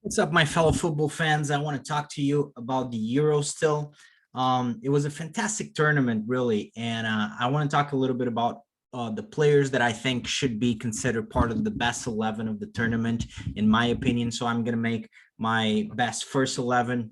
What's up, my fellow football fans? I want to talk to you about the Euro still. It was a fantastic tournament, really, and I want to talk a little bit about the players that I think should be considered part of the best 11 of the tournament, in my opinion. So I'm going to make my best first 11,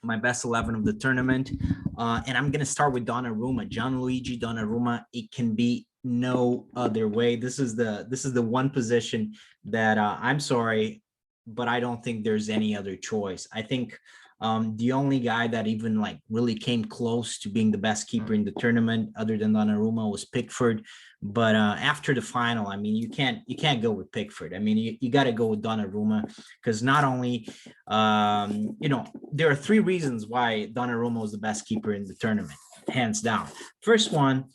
my best 11 of the tournament, and I'm going to start with Donnarumma, Gianluigi Donnarumma. It can be no other way. This is the one position that I'm sorry, but I don't think there's any other choice. I think the only guy that even like really came close to being the best keeper in the tournament, other than Donnarumma, was Pickford. But after the final, I mean, you can't go with Pickford. I mean, you got to go with Donnarumma because not only there are three reasons why Donnarumma was the best keeper in the tournament, hands down. First one,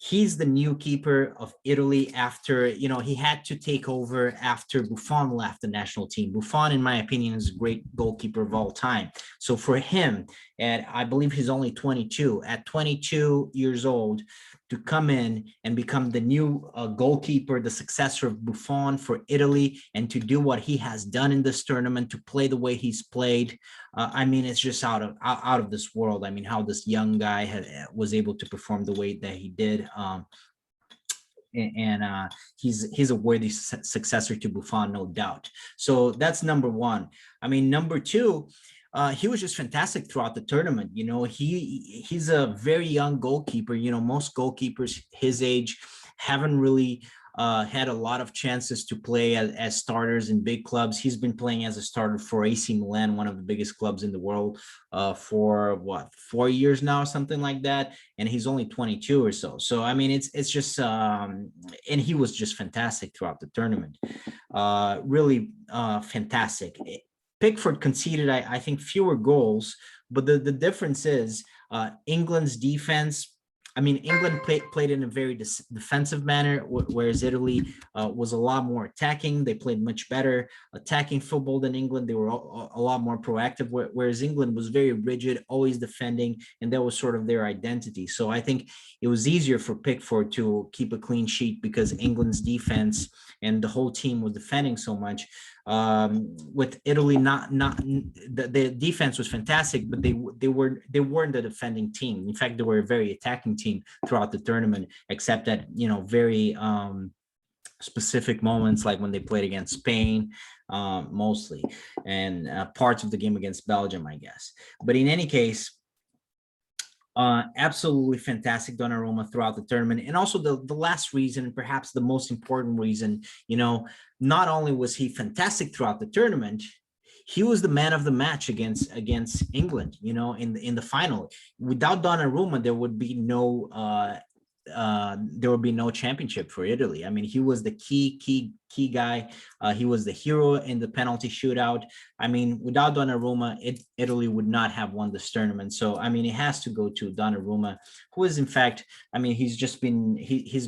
he's the new keeper of Italy after, he had to take over after Buffon left the national team. Buffon, in my opinion, is a great goalkeeper of all time. So for him, and I believe he's only 22, at 22 years old, to come in and become the new goalkeeper, the successor of Buffon for Italy, and to do what he has done in this tournament, to play the way he's played. I mean, it's just out of this world. I mean, how this young guy was able to perform the way that he did. And he's a worthy successor to Buffon, no doubt. So that's number one. I mean, number two, he was just fantastic throughout the tournament. He's a very young goalkeeper. Most goalkeepers his age haven't really had a lot of chances to play as starters in big clubs. He's been playing as a starter for AC Milan, one of the biggest clubs in the world, for what, 4 years now, something like that. And he's only 22 or so. So I mean, it's just and he was just fantastic throughout the tournament. Really fantastic. Pickford conceded, I think, fewer goals, but the difference is England's defense. I mean, England played in a very defensive manner, whereas Italy was a lot more attacking. They played much better attacking football than England. They were a lot more proactive, whereas England was very rigid, always defending, and that was sort of their identity. So I think it was easier for Pickford to keep a clean sheet because England's defense and the whole team was defending so much. With Italy, not the defense was fantastic, but they weren't a defending team. In fact, they were a very attacking team throughout the tournament, except at very specific moments, like when they played against Spain, mostly, and parts of the game against Belgium, I guess. But in any case, absolutely fantastic Donnarumma throughout the tournament. And also the last reason, perhaps the most important reason, not only was he fantastic throughout the tournament, he was the man of the match against England, in the final. Without Donnarumma, there would be no championship for Italy. I mean, he was the key guy. He was the hero in the penalty shootout. I mean, without Donnarumma, Italy would not have won this tournament. So, I mean, it has to go to Donnarumma, who is, in fact, I mean, he's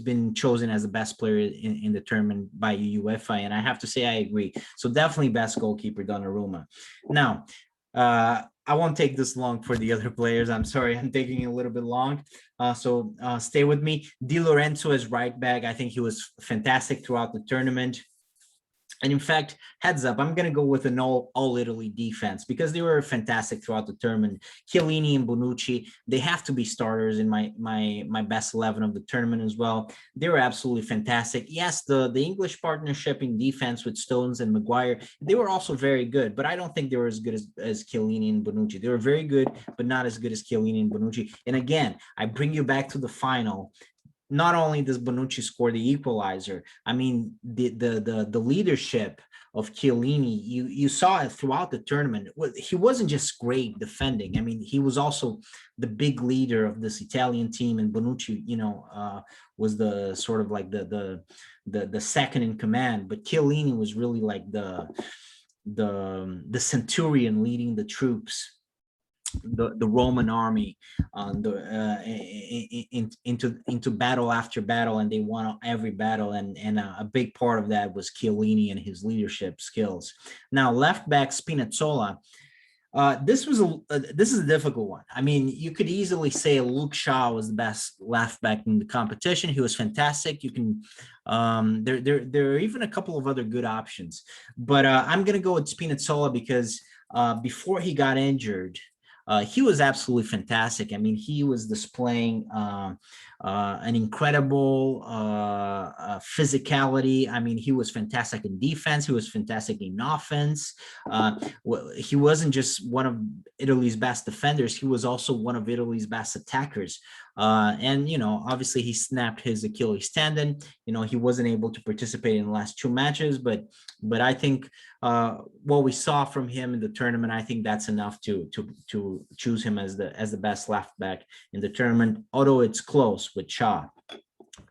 been chosen as the best player in the tournament by UEFA, and I have to say I agree. So definitely best goalkeeper, Donnarumma. Now, I won't take this long for the other players. I'm sorry, I'm taking a little bit long. So stay with me. Di Lorenzo as right back. I think he was fantastic throughout the tournament. And in fact, heads up, I'm going to go with an all Italy defense because they were fantastic throughout the tournament. Chiellini and Bonucci, they have to be starters in my best 11 of the tournament as well. They were absolutely fantastic. Yes, the English partnership in defense with Stones and Maguire, they were also very good, but I don't think they were as good as Chiellini and Bonucci. They were very good, but not as good as Chiellini and Bonucci. And again, I bring you back to the final. Not only does Bonucci score the equalizer, I mean, the leadership of Chiellini, you saw it throughout the tournament. He wasn't just great defending. I mean, he was also the big leader of this Italian team, and Bonucci, was the sort of like the second in command. But Chiellini was really like the centurion leading the troops, the Roman army, into battle after battle, and they won every battle. And a big part of that was Chiellini and his leadership skills. Now, left back Spinazzola. This is a difficult one. I mean, you could easily say Luke Shaw was the best left back in the competition. He was fantastic. You can there are even a couple of other good options, but I'm gonna go with Spinazzola because before he got injured, he was absolutely fantastic. I mean, he was displaying an incredible physicality. I mean, he was fantastic in defense. He was fantastic in offense. He wasn't just one of Italy's best defenders. He was also one of Italy's best attackers. And, obviously he snapped his Achilles tendon. He wasn't able to participate in the last two matches, but I think what we saw from him in the tournament, I think that's enough to choose him as the best left back in the tournament, although it's close with Shaw.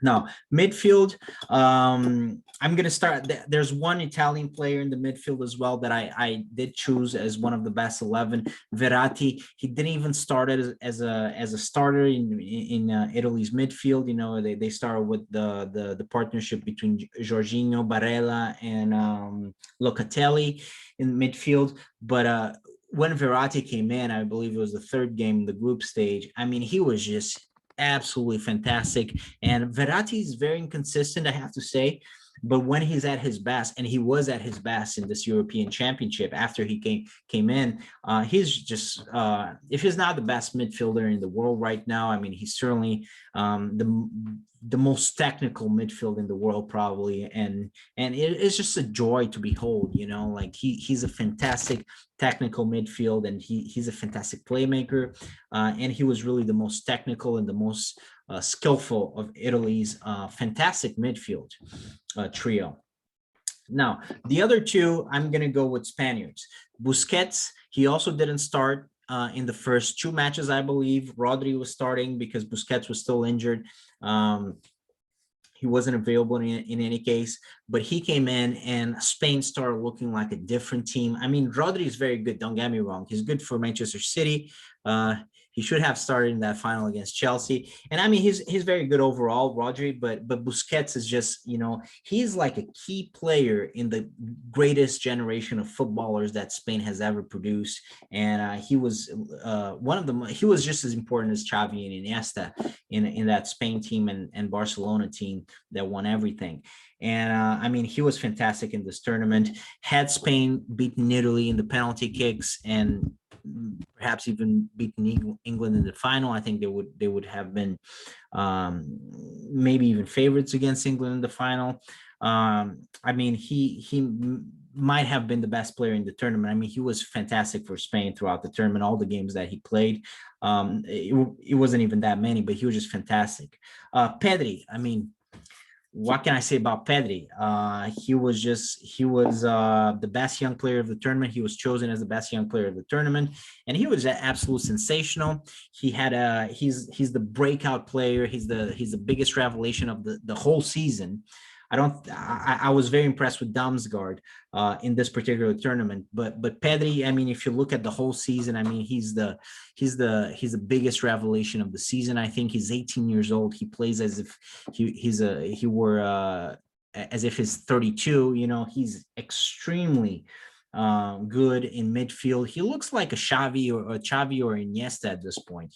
Now, midfield, I'm going to start. There's one Italian player in the midfield as well that I did choose as one of the best 11, Verratti. He didn't even start as a starter in Italy's midfield. They started with the partnership between Jorginho, Barella, and Locatelli in midfield. But when Verratti came in, I believe it was the third game in the group stage. I mean, he was just absolutely fantastic. And Verratti is very inconsistent, I have to say. But when he's at his best, and he was at his best in this European Championship after he came in, he's just, if he's not the best midfielder in the world right now, I mean, he's certainly the most technical midfield in the world, probably. And it's just a joy to behold, like he's a fantastic technical midfield, and he's a fantastic playmaker. And he was really the most technical and the most skillful of Italy's fantastic midfield trio. Now, the other two, I'm going to go with Spaniards. Busquets, he also didn't start in the first two matches, I believe. Rodri was starting because Busquets was still injured. He wasn't available in any case, but he came in and Spain started looking like a different team. I mean, Rodri is very good, don't get me wrong. He's good for Manchester City. He should have started in that final against Chelsea. And I mean, he's very good overall, Rodri, but Busquets is just, he's like a key player in the greatest generation of footballers that Spain has ever produced. And he was one of them. He was just as important as Xavi and Iniesta in that Spain team and Barcelona team that won everything. And I mean, he was fantastic in this tournament. Had Spain beaten Italy in the penalty kicks and perhaps even beaten England in the final, I think they would have been maybe even favorites against England in the final. I mean, he might have been the best player in the tournament. I mean, he was fantastic for Spain throughout the tournament, all the games that he played. It wasn't even that many, but he was just fantastic. Pedri, I mean, what can I say about Pedri? He was the best young player of the tournament. He was chosen as the best young player of the tournament, and he was absolutely sensational. He's the breakout player. He's the biggest revelation of the whole season. I was very impressed with Damsgaard in this particular tournament, but Pedri, I mean, if you look at the whole season, I mean, he's the biggest revelation of the season. I think he's 18 years old. He plays as if as if he's 32. He's extremely good in midfield. He looks like a Xavi or Iniesta at this point.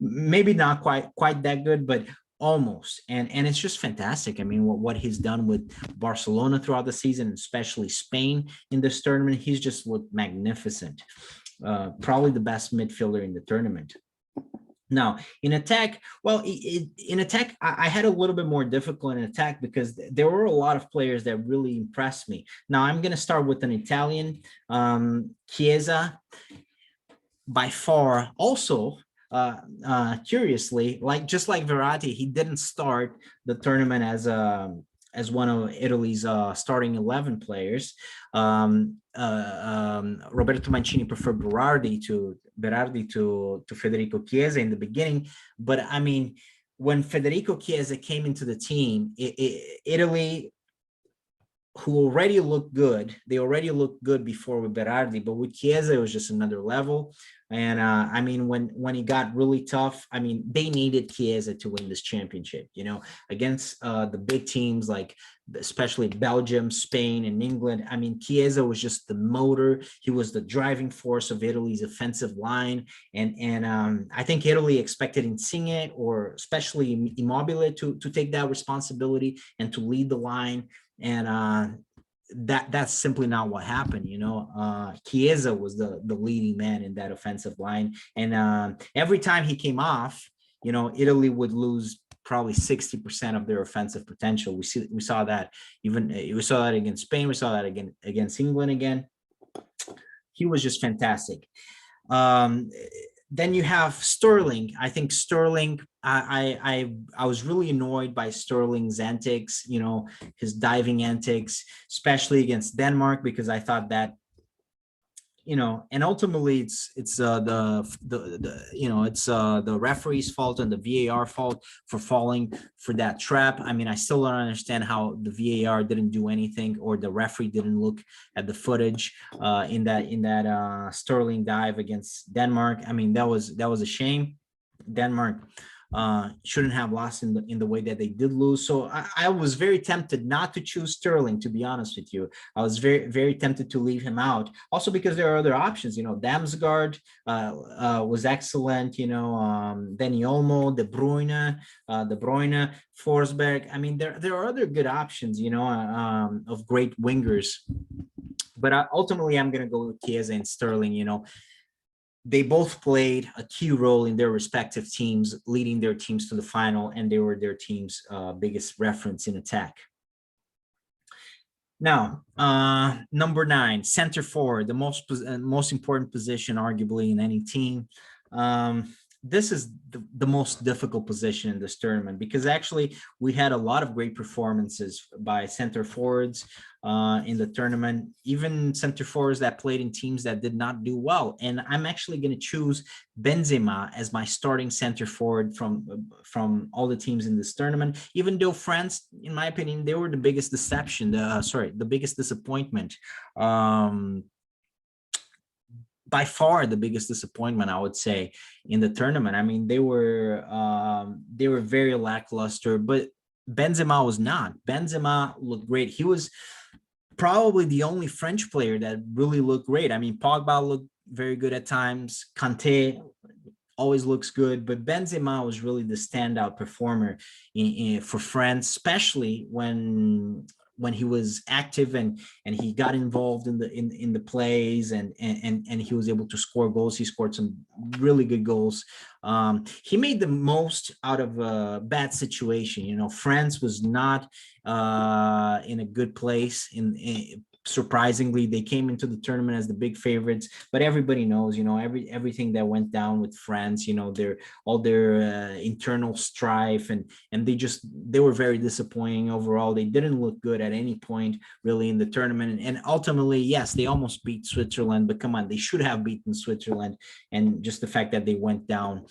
Maybe not quite that good, but almost. And it's just fantastic. I mean, what he's done with Barcelona throughout the season, especially Spain in this tournament, he's just looked magnificent. Probably the best midfielder in the tournament. Now, in attack, I had a little bit more difficult in attack because there were a lot of players that really impressed me. Now, I'm going to start with an Italian, Chiesa, by far. Also, curiously, just like Verratti, he didn't start the tournament as one of Italy's starting 11 players. Roberto Mancini preferred Berardi to Federico Chiesa in the beginning, but I mean, when Federico Chiesa came into the team, Italy who already looked good. They already looked good before with Berardi, but with Chiesa, it was just another level. And I mean, when it got really tough, I mean, they needed Chiesa to win this championship, you know, against the big teams like especially Belgium, Spain, and England. I mean, Chiesa was just the motor. He was the driving force of Italy's offensive line. And I think Italy expected Insigne or especially Immobile to take that responsibility and to lead the line. And that's simply not what happened. You know, Chiesa was the leading man in that offensive line, and every time he came off, you know, Italy would lose probably 60% of their offensive potential. We saw that we saw that against Spain. We saw that again against England again. He was just fantastic. Um, then you have Sterling. I think Sterling. I was really annoyed by Sterling's antics. You know, his diving antics, especially against Denmark, because I thought that, you know, and ultimately it's the you know, it's the referee's fault and the VAR fault for falling for that trap. I mean, I still don't understand how the VAR didn't do anything, or the referee didn't look at the footage in that Sterling dive against Denmark. I mean, that was a shame. Denmark shouldn't have lost in the way that they did lose. So I was very tempted not to choose Sterling, to be honest with you. I was very tempted to leave him out, also because there are other options. You know, Damsgaard was excellent. You know, Dani Olmo, De Bruyne, Forsberg. I mean, there are other good options. You know, of great wingers. But ultimately, I'm going to go with Chiesa and Sterling. You know, they both played a key role in their respective teams, leading their teams to the final, and they were their team's biggest reference in attack. Now, number 9, center forward, the most important position, arguably, in any team. This is the most difficult position in this tournament, because actually we had a lot of great performances by center forwards in the tournament, even center forwards that played in teams that did not do well. And I'm actually going to choose Benzema as my starting center forward from all the teams in this tournament, even though France, in my opinion, they were the biggest deception, the biggest disappointment. By far the biggest disappointment, I would say, in the tournament. I mean, they were very lackluster, but Benzema was not. Benzema looked great. He was probably the only French player that really looked great. I mean, Pogba looked very good at times. Kanté always looks good, but Benzema was really the standout performer for France, especially when he was active and he got involved in the plays and he was able to score goals. He scored some really good goals. He made the most out of a bad situation. You know, France was not in a good place. Surprisingly, they came into the tournament as the big favorites, but everybody knows, you know, everything that went down with France, you know, all their internal strife, and they were very disappointing overall. They didn't look good at any point really in the tournament, and ultimately, yes, they almost beat Switzerland, but come on, they should have beaten Switzerland. And just the fact that they went down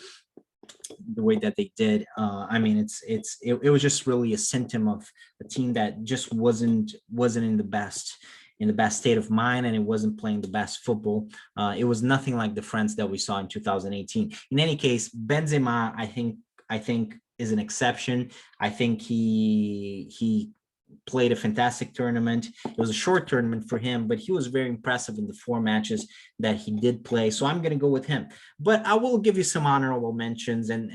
the way that they did, I mean, it was just really a symptom of a team that just wasn't in the best state of mind, and it wasn't playing the best football. It was nothing like the France that we saw in 2018. In any case, Benzema, I think is an exception. I think he played a fantastic tournament. It was a short tournament for him, but he was very impressive in the 4 matches that he did play. So I'm going to go with him. But I will give you some honorable mentions, and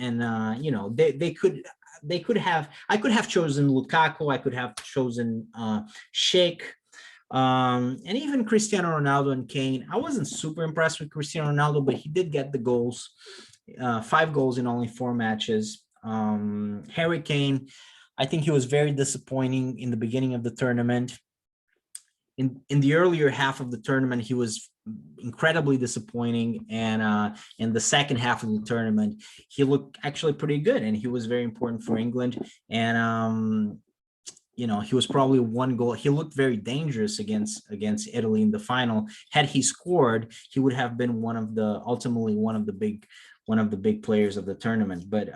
you know, they could have. I could have chosen Lukaku. I could have chosen Sheikh. And even Cristiano Ronaldo and Kane. I wasn't super impressed with Cristiano Ronaldo, but he did get the goals, 5 goals in only 4 matches. Harry Kane, I think he was very disappointing in the beginning of the tournament. In the earlier half of the tournament, he was incredibly disappointing, and in the second half of the tournament, he looked actually pretty good, and he was very important for England. And you know, he was probably 1 goal. He looked very dangerous against Italy in the final. Had he scored, he would have been ultimately one of the big one of the big players of the tournament. But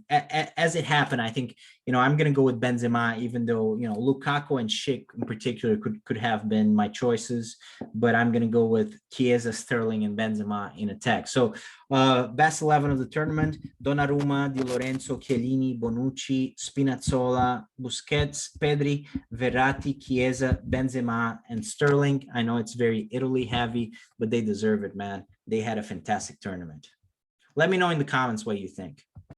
as it happened, I think, I'm going to go with Benzema, even though, Lukaku and Schick in particular could have been my choices, but I'm going to go with Chiesa, Sterling, and Benzema in attack. So best 11 of the tournament: Donnarumma, Di Lorenzo, Chiellini, Bonucci, Spinazzola, Busquets, Pedri, Verratti, Chiesa, Benzema, and Sterling. I know it's very Italy heavy, but they deserve it, man. They had a fantastic tournament. Let me know in the comments what you think.